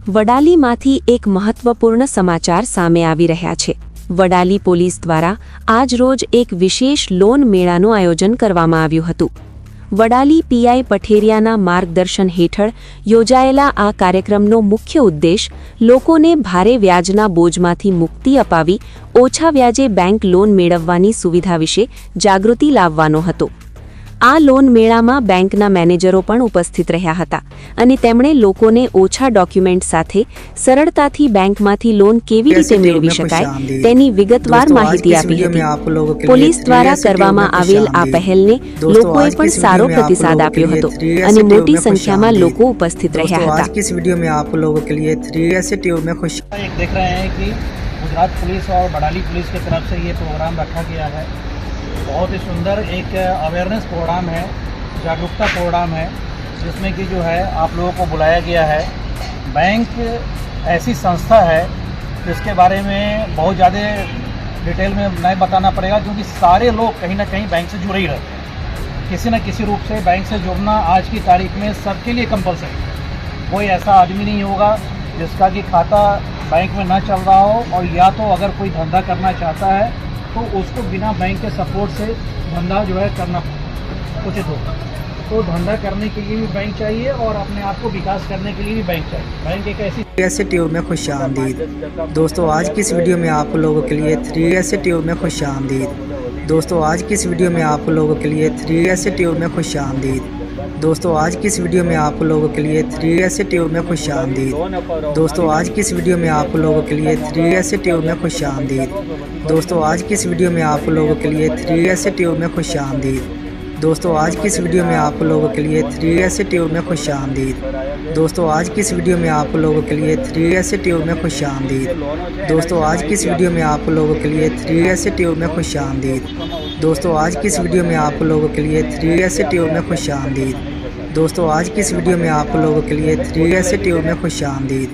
વડાલીમાંથી એક મહત્વપૂર્ણ સમાચાર સામે આવી રહ્યા છે। વડાલી પોલીસ દ્વારા આજ રોજ એક વિશેષ લોન મેળાનું આયોજન કરવામાં આવ્યું હતું। વડાલી પીઆઈ પઠેરિયાના માર્ગદર્શન હેઠળ યોજાયેલા આ કાર્યક્રમનો મુખ્ય ઉદ્દેશ લોકોને ભારે વ્યાજના બોજમાંથી મુક્તિ અપાવી ઓછા વ્યાજે બેંક લોન મેળવવાની સુવિધા વિશે જાગૃતિ લાવવાનો હતો। આ લોન મેળામાં બેંકના મેનેજરો પણ ઉપસ્થિત રહ્યા હતા અને તેમણે લોકોને ઓછા ડોક્યુમેન્ટ સાથે સરળતાથી બેંકમાંથી લોન કેવી રીતે મેળવી શકાય તેની વિગતવાર માહિતી આપી હતી। પોલીસ દ્વારા કરવામાં આવેલ આ પહેલને લોકોએ પણ સારો પ્રતિસાદ આપ્યો હતો અને મોટી સંખ્યામાં લોકો ઉપસ્થિત રહ્યા હતા। इस वीडियो में आप लोगों के लिए 3S ट्यूब में खुश एक देख रहे हैं कि गुजरात पुलिस और बड़ाली पुलिस की तरफ से ये प्रोग्राम रखा गया है। बहुत ही सुंदर एक अवेयरनेस प्रोग्राम है, जागरूकता प्रोग्राम है, जिसमें कि जो है आप लोगों को बुलाया गया है। बैंक ऐसी संस्था है जिसके बारे में बहुत ज़्यादा डिटेल में नहीं बताना पड़ेगा, क्योंकि सारे लोग कहीं ना कहीं बैंक से जुड़े ही रहते हैं। किसी न किसी रूप से बैंक से जुड़ना आज की तारीख में सबके लिए कंपलसरी है। कोई ऐसा आदमी नहीं होगा जिसका कि खाता बैंक में ना चल रहा हो, और या तो अगर कोई धंधा करना चाहता है तो उसको बिना बैंक के सपोर्ट से धंधा जो है करना उचित होगा। तो धंधा करने के लिए भी बैंक चाहिए और अपने आप को विकास करने के लिए भी बैंक चाहिए। बैंक एक ऐसी 3S ट्यूब में खुश आमदीद। दोस्तों आज की इस वीडियो में आप लोगों के लिए 3S ट्यूब में खुश आमदीद। दोस्तों आज की इस वीडियो में आप लोगों के लिए 3S ट्यूब में खुश आमदीद। दोस्तों आज की इस वीडियो में आप लोगों के लिए 3S ट्यूब में खुश आमदीद। दोस्तों आज की इस वीडियो में आप लोगों के लिए 3S ट्यूब में खुश आमदीद। दोस्तों आज की इस वीडियो में आप लोगों के लिए 3S ट्यूब में खुश आमदीद। दोस्तों आज की इस वीडियो में आप लोगों के लिए 3S ट्यूब में खुश आमदीद। दोस्तों आज की इस वीडियो में आप लोगों के लिए 3S ट्यूब में खुश आमदीद। दोस्तों आज की इस वीडियो में आप लोगों के लिए 3S ट्यूब में खुश आमदीद। दोस्तों आज की इस वीडियो में आप लोगों के लिए 3S ट्यूब में खुश आमदीद। दोस्तों आज की इस वीडियो में आप लोगों के लिए 3S ट्यूब में खुश आमदीद।